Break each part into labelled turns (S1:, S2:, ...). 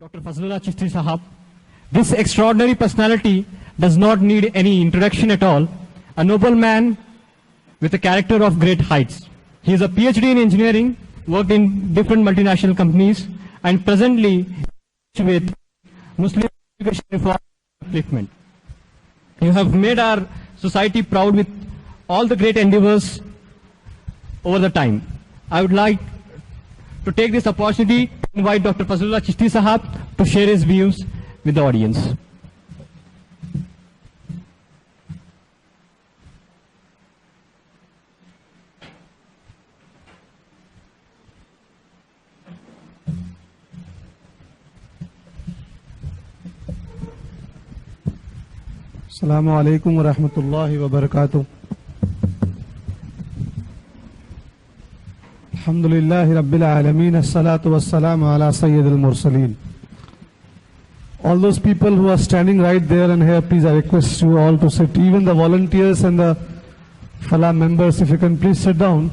S1: Dr. Fazlullah Chishti Sahab. This extraordinary personality does not need any introduction at all. A noble man with a character of great heights. He is a PhD in engineering, worked in different multinational companies, and presently with Muslim education reform upliftment. You have made our society proud with all the great endeavors over the time. I would like to take this opportunity to invite Dr. Fazlullah Chishti Sahab to share his views with the audience.
S2: Assalamu alaikum wa rahmatullahi wa barakatuh. Alhamdulillahi Rabbil Alameen, as-salatu was-salamu ala Sayyidil Mursaleen. All those people who are standing right there and here, please I request you all to sit. Even the volunteers and the Falah members, if you can please sit down.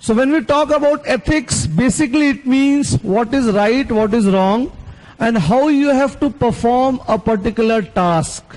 S2: So when we talk about ethics, basically it means what is right, what is wrong, and how you have to perform a particular task.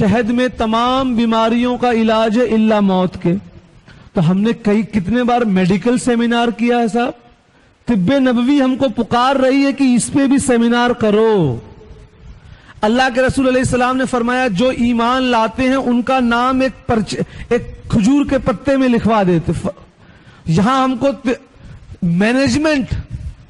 S2: شہد میں تمام بیماریوں کا علاج ہے الا موت کے. تو ہم نے کتنے بار میڈیکل سیمینار کیا ہے صاحب. طب نبوی ہم کو پکار رہی ہے کہ اس پہ بھی سیمینار کرو. اللہ کے رسول علیہ السلام نے فرمایا جو ایمان لاتے ہیں ان کا نام ایک کھجور کے پتے میں لکھوا دیتے. یہاں ہم کو مینجمنٹ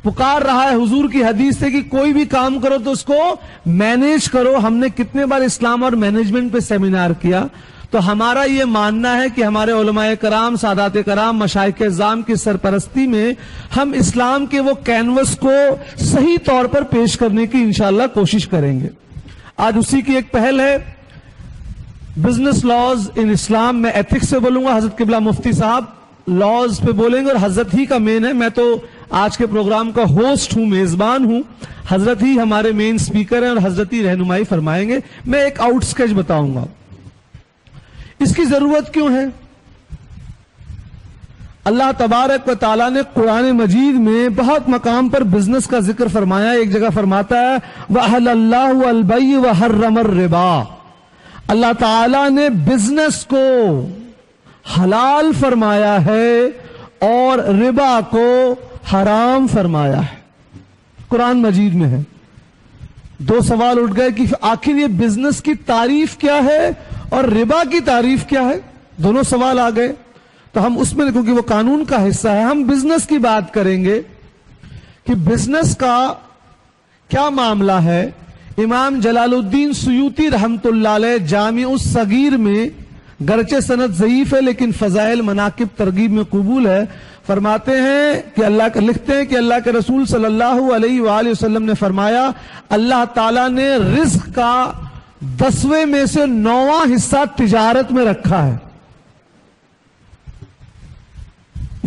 S2: پکار رہا ہے حضور کی حدیث سے کہ کوئی بھی کام کرو تو اس کو مینیج کرو. ہم نے کتنے بار اسلام اور مینجمنٹ پہ سیمینار کیا. تو ہمارا یہ ماننا ہے کہ ہمارے علماء کرام، سادات کرام، مشائخ اعظام کی سرپرستی میں ہم اسلام کے وہ کینوس کو صحیح طور پر پیش کرنے کی انشاءاللہ کوشش کریں گے. آج اسی کی ایک پہل ہے بزنس لاز ان اسلام. میں ایتھکس سے بولوں گا، حضرت قبلہ مفتی صاحب لاز پہ بولیں گے اور حضرت ہی کا مین ہے. میں تو آج کے پروگرام کا ہوسٹ ہوں، میزبان ہوں. حضرت ہی ہمارے مین سپیکر ہیں اور حضرت ہی رہنمائی فرمائیں گے. میں ایک آؤٹ سکیچ بتاؤں گا. اس کی ضرورت کیوں ہے؟ اللہ تبارک و تعالیٰ نے قرآن مجید میں بہت مقام پر بزنس کا ذکر فرمایا. ایک جگہ فرماتا ہے وَأَحَلَّ اللَّهُ الْبَيْعَ وَحَرَّمَ الرِّبَا. اللہ تعالیٰ نے بزنس کو حلال فرمایا ہے اور ربا کو حرام فرمایا ہے. قرآن مجید میں ہے. دو سوال اٹھ گئے کہ آخر یہ بزنس کی تعریف کیا ہے اور ربا کی تعریف کیا ہے. دونوں سوال آ گئے. تو ہم اس میں کیونکہ وہ قانون کا حصہ ہے ہم بزنس کی بات کریں گے کہ بزنس کا کیا معاملہ ہے. امام جلال الدین سیوطی رحمت اللہ علیہ جامع الصغیر میں، گرچہ سند ضعیف ہے لیکن فضائل مناقب ترغیب میں قبول ہے، فرماتے ہیں کہ لکھتے ہیں کہ اللہ کے رسول صلی اللہ علیہ وآلہ وسلم نے فرمایا اللہ تعالیٰ نے رزق کا 10ویں میں سے 9واں حصہ تجارت میں رکھا ہے.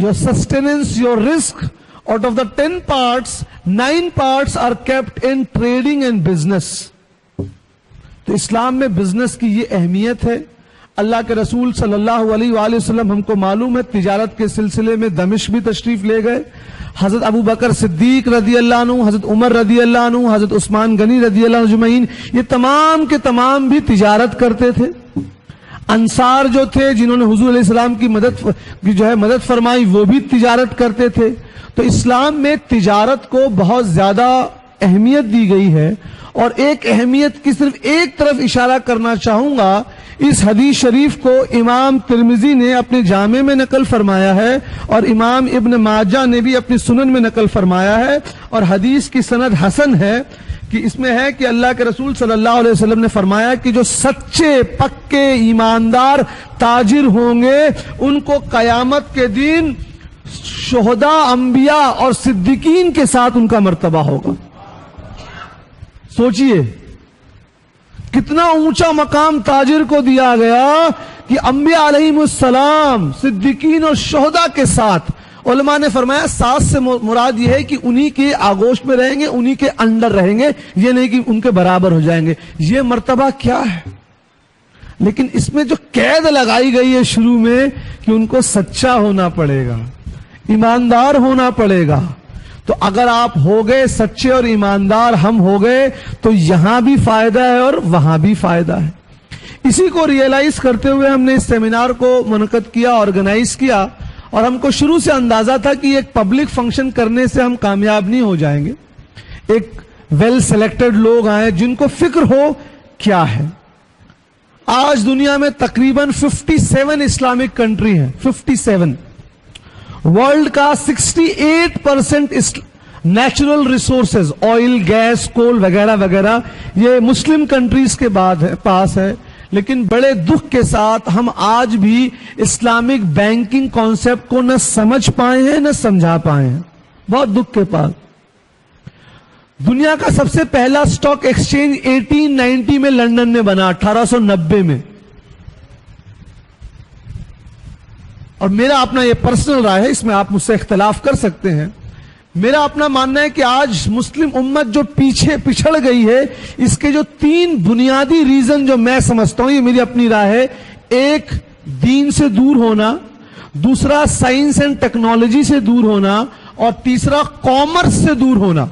S2: Your sustenance, your risk, out of the 10 parts, 9 parts are kept in trading and business. تو اسلام میں بزنس کی یہ اہمیت ہے. اللہ کے رسول صلی اللہ علیہ وآلہ وسلم ہم کو معلوم ہے تجارت کے سلسلے میں دمشق بھی تشریف لے گئے. حضرت ابو بکر صدیق رضی اللہ عنہ، حضرت عمر رضی اللہ عنہ، حضرت عثمان غنی رضی اللہ عنہ اجمعین، یہ تمام کے تمام بھی تجارت کرتے تھے. انصار جو تھے جنہوں نے حضور علیہ السلام کی مدد فرمائی وہ بھی تجارت کرتے تھے. تو اسلام میں تجارت کو بہت زیادہ اہمیت دی گئی ہے. اور ایک اہمیت کی صرف ایک طرف اشارہ کرنا چاہوں گا. اس حدیث شریف کو امام ترمذی نے اپنے جامع میں نقل فرمایا ہے اور امام ابن ماجہ نے بھی اپنی سنن میں نقل فرمایا ہے اور حدیث کی سند حسن ہے. کہ اس میں ہے کہ اللہ کے رسول صلی اللہ علیہ وسلم نے فرمایا کہ جو سچے پکے ایماندار تاجر ہوں گے ان کو قیامت کے دن شہداء، انبیاء اور صدیقین کے ساتھ ان کا مرتبہ ہوگا. سوچئے کتنا اونچا مقام تاجر کو دیا گیا کہ انبیاء علیہم السلام، صدیقین اور شہداء کے ساتھ. علماء نے فرمایا ساتھ سے مراد یہ ہے کہ انہی کے آغوش میں رہیں گے، انہی کے انڈر رہیں گے، یہ نہیں کہ ان کے برابر ہو جائیں گے. یہ مرتبہ کیا ہے؟ لیکن اس میں جو قید لگائی گئی ہے شروع میں کہ ان کو سچا ہونا پڑے گا، ایماندار ہونا پڑے گا. تو اگر آپ ہو گئے سچے اور ایماندار، ہم ہو گئے، تو یہاں بھی فائدہ ہے اور وہاں بھی فائدہ ہے. اسی کو ریئلائز کرتے ہوئے ہم نے اس سیمینار کو منعقد کیا، آرگنائز کیا. اور ہم کو شروع سے اندازہ تھا کہ ایک پبلک فنکشن کرنے سے ہم کامیاب نہیں ہو جائیں گے. ایک ویل سلیکٹڈ لوگ آئیں جن کو فکر ہو کیا ہے. آج دنیا میں تقریباً 57 اسلامک کنٹری ہیں. 57. ورلڈ کا 68% نیچرل ریسورسز، آئل، گیس، کول وغیرہ وغیرہ یہ مسلم کنٹریز کے پاس ہے. لیکن بڑے دکھ کے ساتھ ہم آج بھی اسلامک بینکنگ کانسیپٹ کو نہ سمجھ پائے ہیں نہ سمجھا پائے ہیں. بہت دکھ کے پاس. دنیا کا سب سے پہلا سٹاک ایکسچینج 1890 میں لندن میں بنا، 1890 میں. اور میرا اپنا یہ پرسنل رائے ہے، اس میں آپ مجھ سے اختلاف کر سکتے ہیں. میرا اپنا ماننا ہے کہ آج مسلم امت جو پیچھے پچھڑ گئی ہے، اس کے جو 3 بنیادی ریزن جو میں سمجھتا ہوں، یہ میری اپنی رائے ہے. ایک، دین سے دور ہونا. دوسرا، سائنس اینڈ ٹیکنالوجی سے دور ہونا. اور تیسرا، کامرس سے دور ہونا.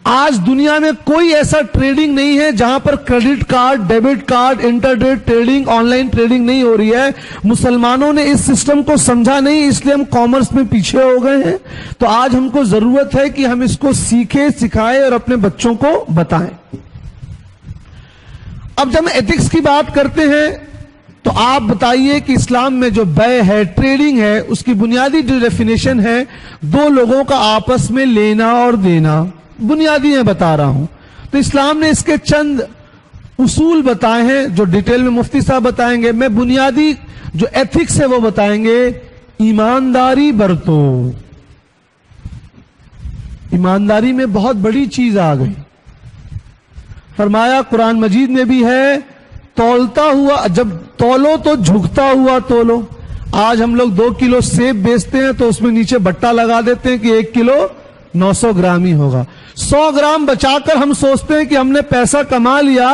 S2: آج دنیا میں کوئی ایسا ٹریڈنگ نہیں ہے جہاں پر credit card, debit card, intraday trading, online trading نہیں ہو رہی ہے. مسلمانوں نے اس سسٹم کو سمجھا نہیں، اس لیے ہم کامرس میں پیچھے ہو گئے ہیں. تو آج ہم کو ضرورت ہے کہ ہم اس کو سیکھیں، سکھائیں اور اپنے بچوں کو بتائیں. اب جب ہم ایتھکس کی بات کرتے ہیں تو آپ بتائیے کہ اسلام میں جو بیع ہے، ٹریڈنگ ہے، اس کی بنیادی جو ڈیفینیشن ہے دو لوگوں کا آپس میں لینا اور دینا. بنیادی میں بتا رہا ہوں. تو اسلام نے اس کے چند اصول بتائے ہیں جو ڈیٹیل میں مفتی صاحب بتائیں گے. میں بنیادی جو ایتھکس ہے وہ بتائیں گے. ایمانداری برتو. ایمانداری میں بہت بڑی چیز آ گئی. فرمایا قرآن مجید میں بھی ہے تولتا ہوا، جب تولو تو جھکتا ہوا تولو. آج ہم لوگ 2 کلو سیب بیچتے ہیں تو اس میں نیچے بٹا لگا دیتے ہیں کہ 1 کلو 900 گرام ہی ہوگا. 100 گرام بچا کر ہم سوچتے ہیں کہ ہم نے پیسہ کما لیا.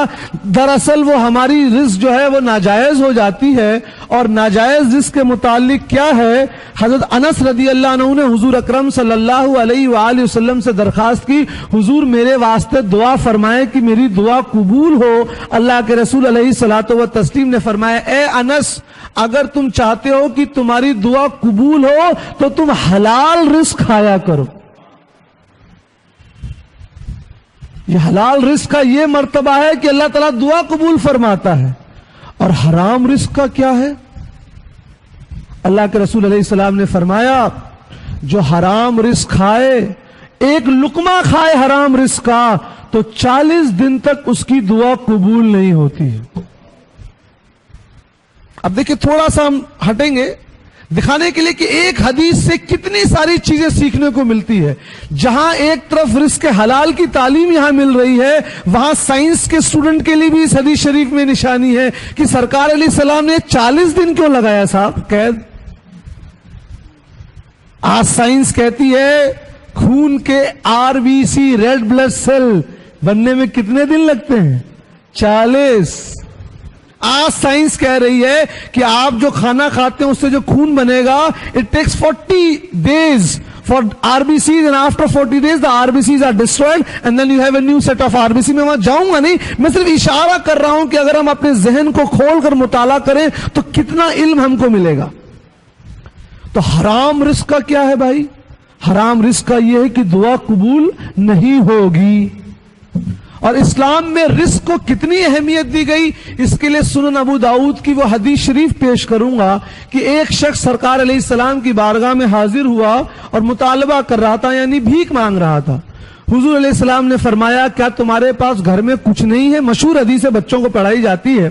S2: دراصل وہ ہماری رزق جو ہے وہ ناجائز ہو جاتی ہے. اور ناجائز رزق کے متعلق کیا ہے، حضرت انس رضی اللہ عنہ نے حضور اکرم صلی اللہ علیہ وآلہ وسلم سے درخواست کی، حضور میرے واسطے دعا فرمائیں کہ میری دعا قبول ہو. اللہ کے رسول علیہ الصلوۃ والتسلیم نے فرمایا، اے انس اگر تم چاہتے ہو کہ تمہاری دعا قبول ہو تو تم حلال رزق کھایا کرو. یہ حلال رزق کا یہ مرتبہ ہے کہ اللہ تعالیٰ دعا قبول فرماتا ہے. اور حرام رزق کا کیا ہے؟ اللہ کے رسول علیہ السلام نے فرمایا جو حرام رزق کھائے، ایک لقمہ کھائے حرام رزق کا، تو 40 دن تک اس کی دعا قبول نہیں ہوتی ہے. اب دیکھیں تھوڑا سا ہم ہٹیں گے دکھانے کے لیے کہ ایک حدیث سے کتنی ساری چیزیں سیکھنے کو ملتی ہے. جہاں ایک طرف رزق حلال کی تعلیم یہاں مل رہی ہے، وہاں سائنس کے اسٹوڈنٹ کے لیے بھی اس حدیث شریف میں نشانی ہے کہ سرکار علیہ السلام نے 40 دن کیوں لگایا صاحب قید. آج سائنس کہتی ہے خون کے RBC ریڈ بلڈ سیل بننے میں کتنے دن لگتے ہیں؟ 40. آج سائنس کہہ رہی ہے کہ آپ جو کھانا کھاتے ہیں اس سے جو خون بنے گا it takes 40 days for RBCs and after 40 days the RBCs are destroyed and then you have a new set of RBC. میں وہاں جاؤں گا نہیں، میں صرف اشارہ کر رہا ہوں کہ اگر ہم اپنے ذہن کو کھول کر مطالعہ کریں تو کتنا علم ہم کو ملے گا. تو حرام رزق کا کیا ہے بھائی؟ حرام رزق کا یہ ہے کہ دعا قبول نہیں ہوگی. اور اسلام میں رزق کو کتنی اہمیت دی گئی، اس کے لیے سنن ابو داؤد کی وہ حدیث شریف پیش کروں گا کہ ایک شخص سرکار علیہ السلام کی بارگاہ میں حاضر ہوا اور مطالبہ کر رہا تھا، یعنی بھیک مانگ رہا تھا. حضور علیہ السلام نے فرمایا کیا تمہارے پاس گھر میں کچھ نہیں ہے؟ مشہور حدیث ہے، بچوں کو پڑھائی جاتی ہے.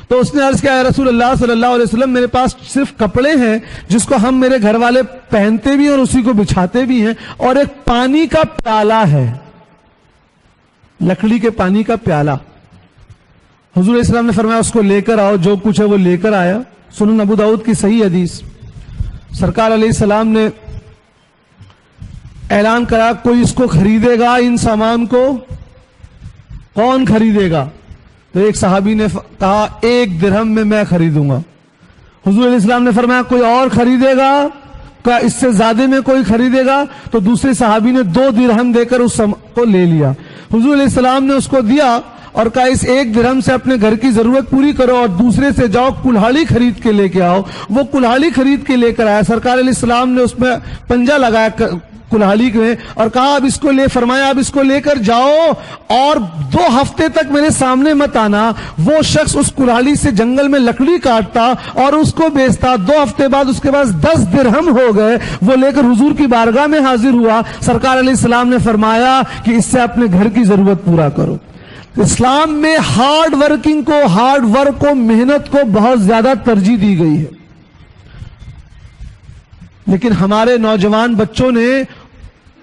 S2: تو اس نے عرض کیا، رسول اللہ صلی اللہ علیہ وسلم میرے پاس صرف کپڑے ہیں جس کو ہم میرے گھر والے پہنتے بھی ہیں اور اسی کو بچھاتے بھی ہیں، اور ایک پانی کا پیالہ ہے، لکڑی کے پانی کا پیالہ. حضور علیہ السلام نے فرمایا اس کو لے کر آؤ. جو کچھ ہے وہ لے کر آیا. سنن ابو داؤد کی صحیح حدیث. سرکار علیہ السلام نے اعلان کرا کوئی اس کو خریدے گا، ان سامان کو کون خریدے گا؟ تو ایک صحابی نے کہا 1 درہم میں خریدوں گا. حضور علیہ السلام نے فرمایا کوئی اور خریدے گا؟ کیا اس سے زیادہ میں کوئی خریدے گا؟ تو دوسرے صحابی نے 2 درہم دے کر اس کو لے لیا. حضور علیہ السلام نے اس کو دیا اور کہا اس 1 درہم سے اپنے گھر کی ضرورت پوری کرو اور دوسرے سے جاؤ کلہاڑی خرید کے لے کے آؤ. وہ کلہاڑی خرید کے لے کر آیا. سرکار علیہ السلام نے اس میں پنجہ لگایا کلہاڑی میں اور کہا اب اس کو لے، فرمایا اب اس کو لے کر جاؤ اور 2 ہفتے تک میرے سامنے مت آنا. وہ شخص اس کلہاڑی سے جنگل میں لکڑی کاٹتا اور اس کو بیچتا. 2 ہفتے بعد اس کے پاس 10 درہم ہو گئے. وہ لے کر حضور کی بارگاہ میں حاضر ہوا. سرکار علیہ السلام نے فرمایا کہ اس سے اپنے گھر کی ضرورت پورا کرو. اسلام میں ہارڈ ورک کو محنت کو بہت زیادہ ترجیح دی گئی ہے. لیکن ہمارے نوجوان بچوں نے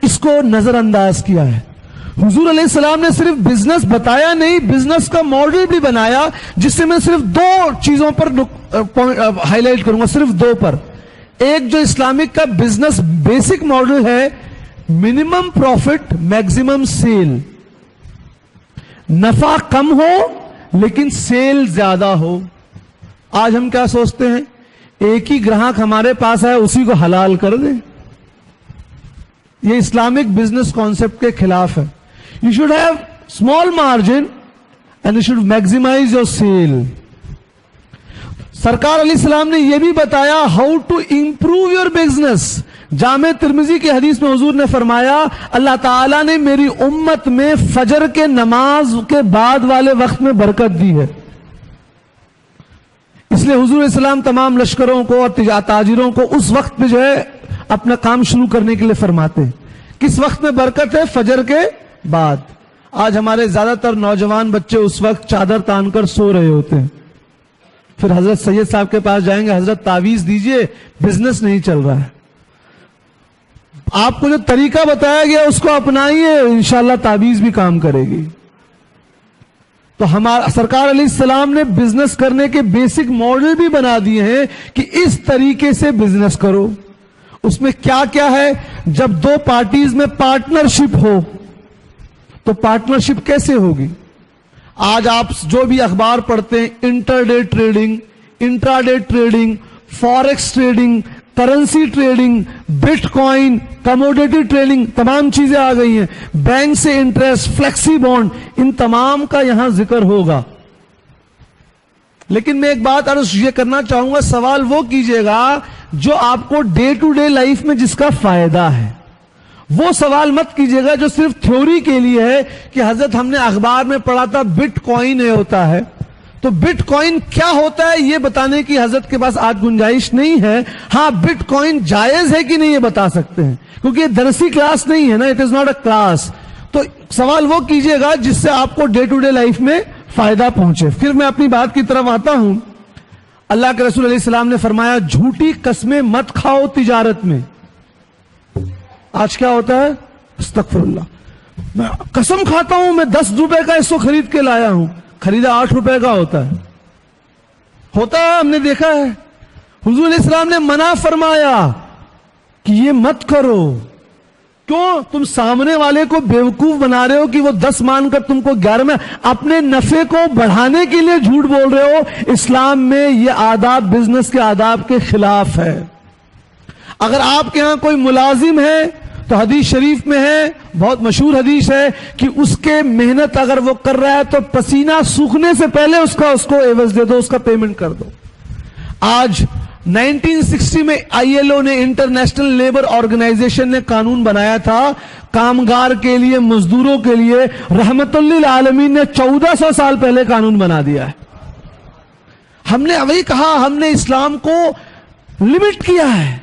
S2: اس کو نظر انداز کیا ہے. حضور علیہ السلام نے صرف بزنس بتایا نہیں، بزنس کا ماڈل بھی بنایا، جس سے میں صرف 2 چیزوں پر ہائی لائٹ کروں گا، صرف 2 پر. ایک جو اسلامک کا بزنس بیسک ماڈل ہے، منیمم پروفٹ میکسیمم سیل. نفع کم ہو لیکن سیل زیادہ ہو. آج ہم کیا سوچتے ہیں، ایک ہی گراہک ہمارے پاس ہے اسی کو حلال کر دیں. یہ اسلامک بزنس کانسیپٹ کے خلاف ہے. You should have small margin and you should maximise your sale. سرکار علیہ السلام نے یہ بھی بتایا how to improve your business. جامع ترمذی کی حدیث میں حضور نے فرمایا اللہ تعالیٰ نے میری امت میں فجر کے نماز کے بعد والے وقت میں برکت دی ہے. اس لیے حضور علیہ السلام تمام لشکروں کو اور تاجروں کو اس وقت پہ جو ہے اپنا کام شروع کرنے کے لیے فرماتے ہیں. کس وقت میں برکت ہے؟ فجر کے بعد. آج ہمارے زیادہ تر نوجوان بچے اس وقت چادر تان کر سو رہے ہوتے ہیں. پھر حضرت سید صاحب کے پاس جائیں گے, حضرت تعویذ دیجئے, بزنس نہیں چل رہا ہے. آپ کو جو طریقہ بتایا گیا اس کو اپنائیے, انشاءاللہ تعویذ بھی کام کرے گی. تو ہمارا سرکار علیہ السلام نے بزنس کرنے کے بیسک ماڈل بھی بنا دیے ہیں کہ اس طریقے سے بزنس کرو. اس میں کیا کیا ہے؟ جب دو پارٹیز میں پارٹنرشپ ہو تو پارٹنرشپ کیسے ہوگی؟ آج آپ جو بھی اخبار پڑھتے ہیں, inter day trading, intraday trading, forex trading, currency trading, bitcoin, commodity trading, تمام چیزیں آ گئی ہیں. بینک سے انٹرسٹ, فلیکسی بانڈ, ان تمام کا یہاں ذکر ہوگا. لیکن میں ایک بات عرض یہ کرنا چاہوں گا, سوال وہ کیجئے گا جو آپ کو ڈے ٹو ڈے لائف میں جس کا فائدہ ہے. وہ سوال مت کیجئے گا جو صرف تھیوری کے لیے ہے کہ حضرت ہم نے اخبار میں پڑھا تھا بٹ کوائن یہ ہوتا ہے. تو بٹ کوائن کیا ہوتا ہے یہ بتانے کی حضرت کے پاس آج گنجائش نہیں ہے. ہاں بٹ کوائن جائز ہے کہ نہیں یہ بتا سکتے ہیں, کیونکہ یہ درسی کلاس نہیں ہے نا, it is not a class. تو سوال وہ کیجئے گا جس سے آپ کو ڈے ٹو ڈے لائف میں فائدہ پہنچے. پھر میں اپنی بات کی طرف آتا ہوں. اللہ کے رسول علیہ السلام نے فرمایا جھوٹی قسمیں مت کھاؤ تجارت میں. آج کیا ہوتا ہے؟ استغفر اللہ, میں قسم کھاتا ہوں میں 10 روپے کا اس کو خرید کے لایا ہوں, خریدا 8 روپے کا ہوتا ہے. ہم نے دیکھا ہے. حضور علیہ السلام نے منع فرمایا کہ یہ مت کرو. کیوں؟ تم سامنے والے کو بیوقوف بنا رہے ہو کہ وہ 10 مان کر تم کو 11 میں, اپنے نفع کو بڑھانے کے لیے جھوٹ بول رہے ہو. اسلام میں یہ آداب بزنس کے آداب کے خلاف ہے. اگر آپ کے ہاں کوئی ملازم ہے تو حدیث شریف میں ہے, بہت مشہور حدیث ہے کہ اس کے محنت اگر وہ کر رہا ہے تو پسینہ سوکھنے سے پہلے اس کو عوض دے دو, اس کا پیمنٹ کر دو. آج 1960 میں ILO نے, انٹرنیشنل لیبر آرگنائزیشن نے قانون بنایا تھا کامگار کے لیے, مزدوروں کے لیے. رحمت للعالمین نے 1400 سال پہلے قانون بنا دیا ہے. ہم نے وہی کہا, ہم نے اسلام کو لمٹ کیا ہے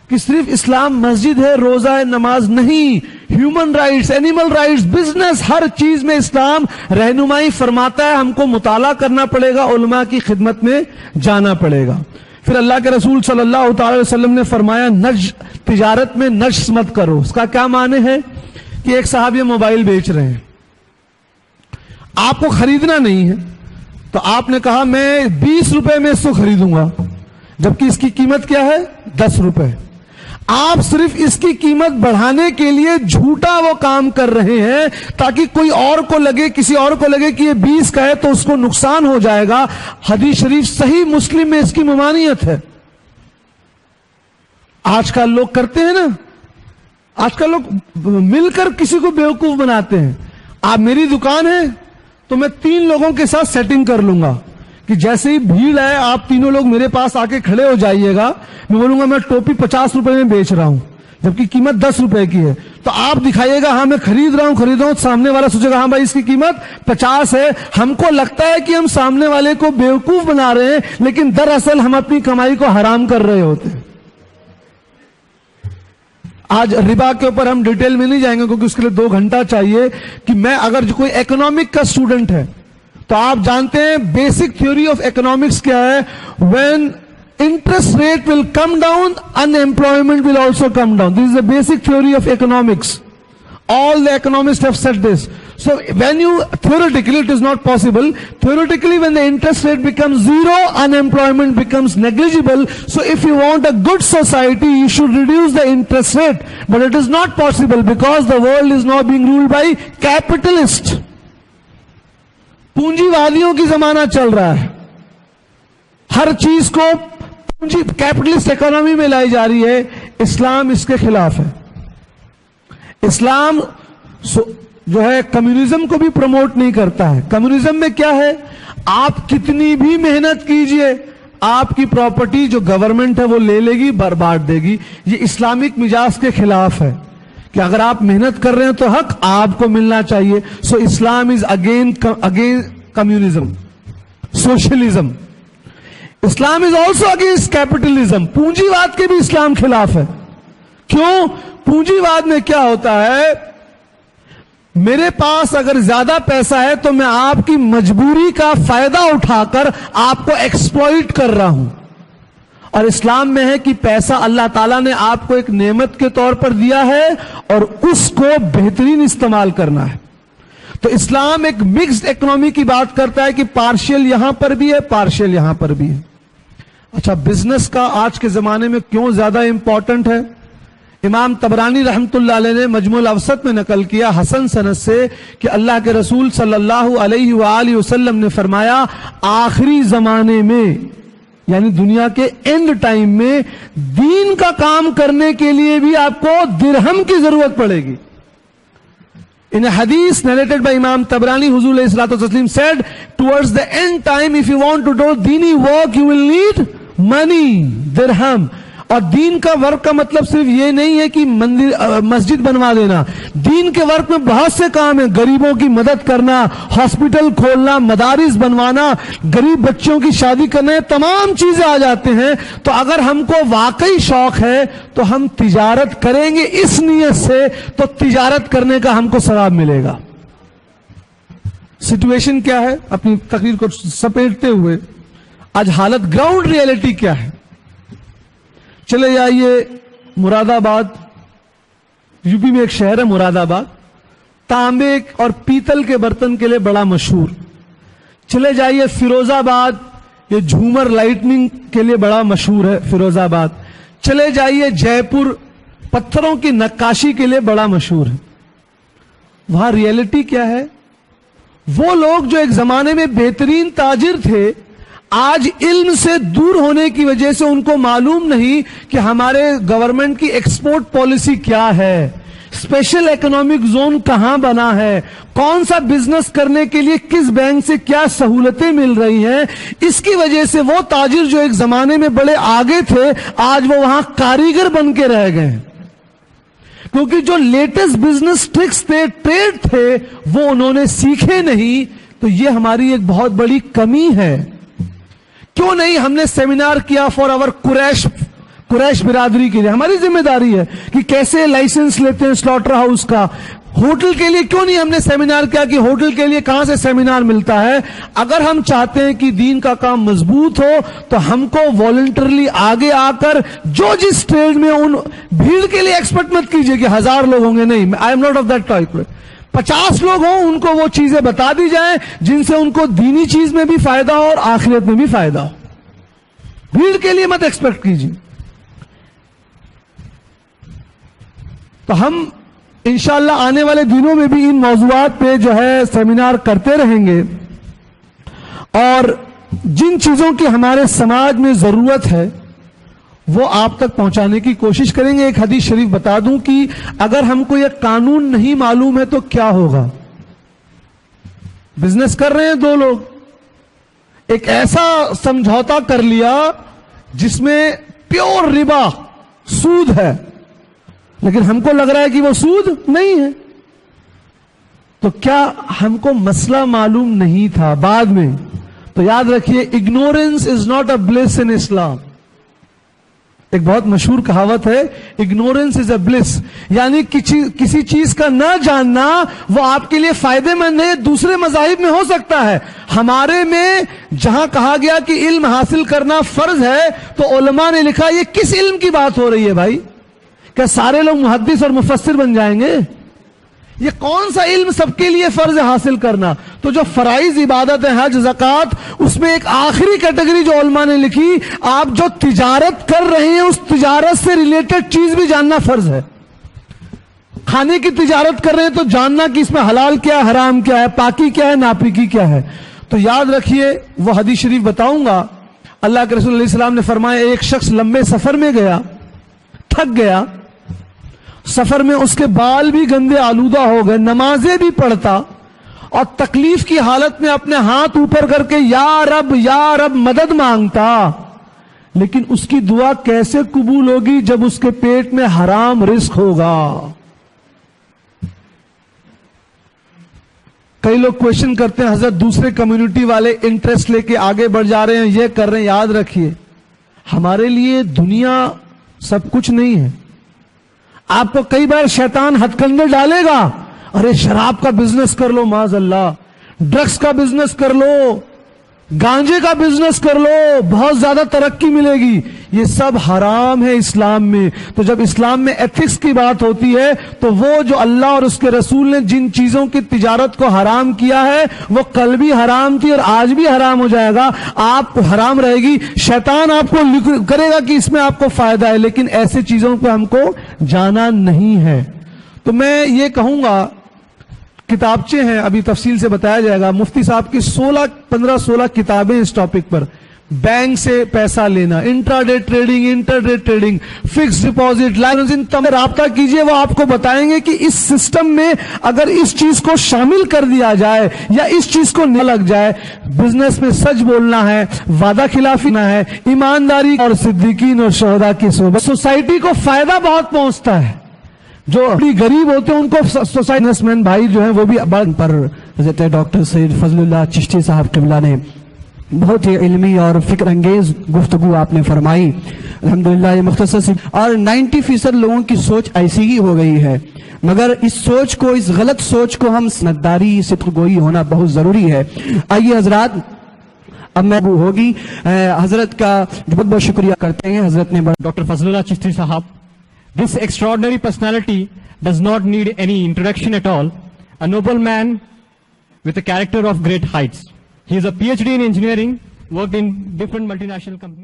S2: کہ صرف اسلام مسجد ہے, روزہ ہے, نماز نہیں. Human rights, animal rights, business, ہر چیز میں اسلام رہنمائی فرماتا ہے. ہم کو مطالعہ کرنا پڑے گا, علماء کی خدمت میں جانا پڑے گا. پھر اللہ کے رسول صلی اللہ تعالی وسلم نے فرمایا تجارت میں نجس مت کرو. اس کا کیا معنی ہے کہ ایک صاحب یہ موبائل بیچ رہے ہیں, آپ کو خریدنا نہیں ہے تو آپ نے کہا میں 20 روپے میں اس کو خریدوں گا, جبکہ اس کی قیمت کیا ہے؟ 10 روپے. آپ صرف اس کی قیمت بڑھانے کے لیے جھوٹا وہ کام کر رہے ہیں تاکہ کوئی اور کو لگے, کسی اور کو لگے کہ یہ 20 کا ہے تو اس کو نقصان ہو جائے گا. حدیث شریف صحیح مسلم میں اس کی ممانعت ہے. آج کل لوگ کرتے ہیں نا, آج کل لوگ مل کر کسی کو بیوقوف بناتے ہیں. آپ میری دکان ہے تو میں 3 لوگوں کے ساتھ سیٹنگ کر لوں گا کہ جیسے ہی بھیڑ ہے آپ تینوں لوگ میرے پاس آ کے کھڑے ہو جائیے گا. میں بولوں گا میں ٹوپی 50 روپے میں بیچ رہا ہوں جبکہ قیمت 10 روپے کی ہے, تو آپ دکھائیے گا ہاں میں خرید رہا ہوں, سامنے والا سوچے گا ہاں بھائی اس کی قیمت 50 ہے. ہم کو لگتا ہے کہ ہم سامنے والے کو بیوقوف بنا رہے ہیں, لیکن دراصل ہم اپنی کمائی کو حرام کر رہے ہوتے ہیں. آج ربا کے اوپر ہم ڈیٹیل میں نہیں جائیں گے کیونکہ اس کے لیے 2 گھنٹہ چاہیے. کہ میں اگر کوئی اکنامک کا اسٹوڈنٹ ہے تو آپ جانتے ہیں بیسک تھیوری آف اکنامکس کیا ہے. When interest rate will come down, unemployment will also come down. This is the basic theory of economics. All the economists have said this. So when you, theoretically it is not possible, theoretically when the interest rate becomes 0, unemployment becomes negligible. So if you want a good society, you should reduce the interest rate. But it is not possible because the world is now being ruled by capitalists. پونجی وادیوں کی زمانہ چل رہا ہے, ہر چیز کو capitalist economy میں لائی جا رہی ہے. اسلام اس کے خلاف ہے. اسلام جو ہے کمیونزم کو بھی پروموٹ نہیں کرتا ہے. کمیونزم میں کیا ہے؟ آپ کتنی بھی محنت کیجئے آپ کی پراپرٹی جو گورنمنٹ ہے وہ لے لے گی, برباد دے گی. یہ اسلامک مزاج کے خلاف ہے کہ اگر آپ محنت کر رہے ہیں تو حق آپ کو ملنا چاہیے. So Islam is against communism, socialism. Islam is also against capitalism. پونجی واد کے بھی اسلام خلاف ہے. کیوں؟ پونجی واد میں کیا ہوتا ہے, میرے پاس اگر زیادہ پیسہ ہے تو میں آپ کی مجبوری کا فائدہ اٹھا کر آپ کو ایکسپلائٹ کر رہا ہوں. اور اسلام میں ہے کہ پیسہ اللہ تعالیٰ نے آپ کو ایک نعمت کے طور پر دیا ہے اور اس کو بہترین استعمال کرنا ہے. تو اسلام ایک مکسڈ اکنامی کی بات کرتا ہے کہ پارشل یہاں پر بھی ہے, پارشل یہاں پر بھی ہے. اچھا, بزنس کا آج کے زمانے میں کیوں زیادہ امپورٹنٹ ہے؟ امام طبرانی رحمت اللہ علیہ نے مجموع الاوسط میں نقل کیا حسن سند سے کہ اللہ کے رسول صلی اللہ علیہ وآلہ وسلم نے فرمایا, آخری زمانے میں یعنی دنیا کے اینڈ ٹائم میں دین کا کام کرنے کے لیے بھی آپ کو درہم کی ضرورت پڑے گی. In a hadith narrated by Imam Tabrani, Huzur alayhi salatu wasalam said, towards the end time, if you want to do dini work, you will need money, dirham. اور دین کا ورک کا مطلب صرف یہ نہیں ہے کہ مسجد بنوا دینا. دین کے ورک میں بہت سے کام ہیں, غریبوں کی مدد کرنا, ہاسپٹل کھولنا, مدارس بنوانا, غریب بچوں کی شادی کرنا, تمام چیزیں آ جاتے ہیں. تو اگر ہم کو واقعی شوق ہے تو ہم تجارت کریں گے اس نیت سے, تو تجارت کرنے کا ہم کو ثواب ملے گا. سچویشن کیا ہے اپنی تقریر کو سپیٹتے ہوئے, آج حالت گراؤنڈ ریئلٹی کیا ہے؟ چلے جائیے مراد آباد, یو پی میں ایک شہر ہے مراد آباد, تانبے اور پیتل کے برتن کے لیے بڑا مشہور. چلے جائیے فیروز آباد, یہ جھومر لائٹننگ کے لیے بڑا مشہور ہے فیروز آباد. چلے جائیے جے پور, پتھروں کی نقاشی کے لیے بڑا مشہور ہے. وہاں ریئلٹی کیا ہے؟ وہ لوگ جو ایک زمانے میں بہترین تاجر تھے, آج علم سے دور ہونے کی وجہ سے ان کو معلوم نہیں کہ ہمارے گورنمنٹ کی ایکسپورٹ پالیسی کیا ہے, اسپیشل اکنامک زون کہاں بنا ہے, کون سا بزنس کرنے کے لیے کس بینک سے کیا سہولتیں مل رہی ہیں. اس کی وجہ سے وہ تاجر جو ایک زمانے میں بڑے آگے تھے, آج وہ وہاں کاریگر بن کے رہ گئے, کیونکہ جو لیٹسٹ بزنس ٹرکس تھے, ٹریڈ تھے, وہ انہوں نے سیکھے نہیں. تو یہ ہماری ایک بہت بڑی کمی ہے. کیوں نہیں ہم نے سیمینار کیا فار آور قریش برادری کے لیے؟ ہماری ذمہ داری ہے کہ کیسے لائسنس لیتے ہیں سلاٹر ہاؤس کا. ہوٹل کے لیے کیوں نہیں ہم نے سیمینار کیا کہ ہوٹل کے لیے کہاں سے سیمینار ملتا ہے؟ اگر ہم چاہتے ہیں کہ دین کا کام مضبوط ہو تو ہم کو والنٹرلی آگے آ کر جو جس ٹریڈ میں, ان بھیڑ کے لیے ایکسپیکٹ مت کیجئے کہ 1000 لوگ ہوں گے. نہیں, I am not of that type. 50 لوگ ہوں, ان کو وہ چیزیں بتا دی جائیں جن سے ان کو دینی چیز میں بھی فائدہ ہو اور آخرت میں بھی فائدہ ہو. بھیڑ کے لیے مت ایکسپیکٹ کیجیے. تو ہم انشاءاللہ آنے والے دنوں میں بھی ان موضوعات پہ جو ہے سیمینار کرتے رہیں گے, اور جن چیزوں کی ہمارے سماج میں ضرورت ہے وہ آپ تک پہنچانے کی کوشش کریں گے. ایک حدیث شریف بتا دوں کہ اگر ہم کو یہ قانون نہیں معلوم ہے تو کیا ہوگا. بزنس کر رہے ہیں دو لوگ, ایک ایسا سمجھوتا کر لیا جس میں پیور ربا, سود ہے, لیکن ہم کو لگ رہا ہے کہ وہ سود نہیں ہے. تو کیا ہم کو مسئلہ معلوم نہیں تھا بعد میں؟ تو یاد رکھیے, ignorance is not a bliss in Islam. ایک بہت مشہور کہاوت ہے, اگنورینس از اے بلس, یعنی کسی چیز کا نہ جاننا وہ آپ کے لیے فائدے مند ہے. دوسرے مذاہب میں ہو سکتا ہے, ہمارے میں جہاں کہا گیا کہ علم حاصل کرنا فرض ہے تو علماء نے لکھا یہ کس علم کی بات ہو رہی ہے بھائی؟ کیا سارے لوگ محدث اور مفسر بن جائیں گے؟ یہ کون سا علم سب کے لیے فرض ہے حاصل کرنا؟ تو جو فرائض عبادت ہے, حج, زکات, اس میں ایک آخری کیٹیگری جو علماء نے لکھی, آپ جو تجارت کر رہے ہیں اس تجارت سے ریلیٹڈ چیز بھی جاننا فرض ہے. کھانے کی تجارت کر رہے ہیں تو جاننا کہ اس میں حلال کیا ہے, حرام کیا ہے, پاکی کیا ہے, ناپاکی کیا ہے. تو یاد رکھیے, وہ حدیث شریف بتاؤں گا, اللہ کے رسول علیہ السلام نے فرمایا ایک شخص لمبے سفر میں گیا, تھک گیا, سفر میں اس کے بال بھی گندے آلودہ ہو گئے, نمازیں بھی پڑھتا اور تکلیف کی حالت میں اپنے ہاتھ اوپر کر کے یا رب مدد مانگتا, لیکن اس کی دعا کیسے قبول ہوگی جب اس کے پیٹ میں حرام رزق ہوگا. کئی لوگ کوشچن کرتے ہیں حضرت دوسرے کمیونٹی والے انٹرسٹ لے کے آگے بڑھ جا رہے ہیں, یہ کر رہے ہیں. یاد رکھیے ہمارے لیے دنیا سب کچھ نہیں ہے. آپ کو کئی بار شیطان ہتھ کنڈے ڈالے گا, ارے شراب کا بزنس کر لو, معاذ اللہ, ڈرگس کا بزنس کر لو, گانجے کا بزنس کر لو, بہت زیادہ ترقی ملے گی. یہ سب حرام ہے اسلام میں. تو جب اسلام میں ایتھکس کی بات ہوتی ہے تو وہ جو اللہ اور اس کے رسول نے جن چیزوں کی تجارت کو حرام کیا ہے وہ کل بھی حرام تھی اور آج بھی حرام ہو جائے گا. آپ حرام رہے گی, شیطان آپ کو کرے گا کہ اس میں آپ کو فائدہ ہے, لیکن ایسے چیزوں پہ ہم کو جانا نہیں ہے. تو میں یہ کہوں گا, کتابچے ہیں, ابھی تفصیل سے بتایا جائے گا. مفتی صاحب کی 15-16 کتابیں اس ٹاپک پر. بینک سے پیسہ لینا, intraday trading, intraday trading, fix deposit, licence, ان تمام رابطہ کیجئے, وہ آپ کو بتائیں گے کہ اس سسٹم میں اگر اس چیز کو شامل کر دیا جائے یا اس چیز کو نہ لگ جائے, بزنس میں سچ بولنا ہے, وعدہ خلافی نہ ہے, ایمانداری اور صدیقین اور شہداء کی صحبت, سوسائٹی کو فائدہ بہت پہنچتا ہے. جو غریب ہوتے ہیں ان کو سوسائٹی مین بھائی جو ہیں وہ بھی بڑھ پر. حضرت ڈاکٹر سید فضل اللہ چشتی صاحب قبلہ نے بہت ہی علمی اور فکر انگیز گفتگو آپ نے فرمائی. الحمدللہ یہ مختصر سی, اور 90% لوگوں کی سوچ ایسی ہی ہو گئی ہے, مگر اس سوچ کو, اس غلط سوچ کو ہم سمجھداری صدق گوئی ہونا بہت ضروری ہے. آئیے حضرات, اب میں ہوگی حضرت کا بہت بہت شکریہ کرتے ہیں. حضرت نے
S1: Dr. Fazlullah Chishti Sahab. This extraordinary personality does not need any introduction at all. A noble man with a character of great heights. He is a PhD in engineering, worked in different multinational companies.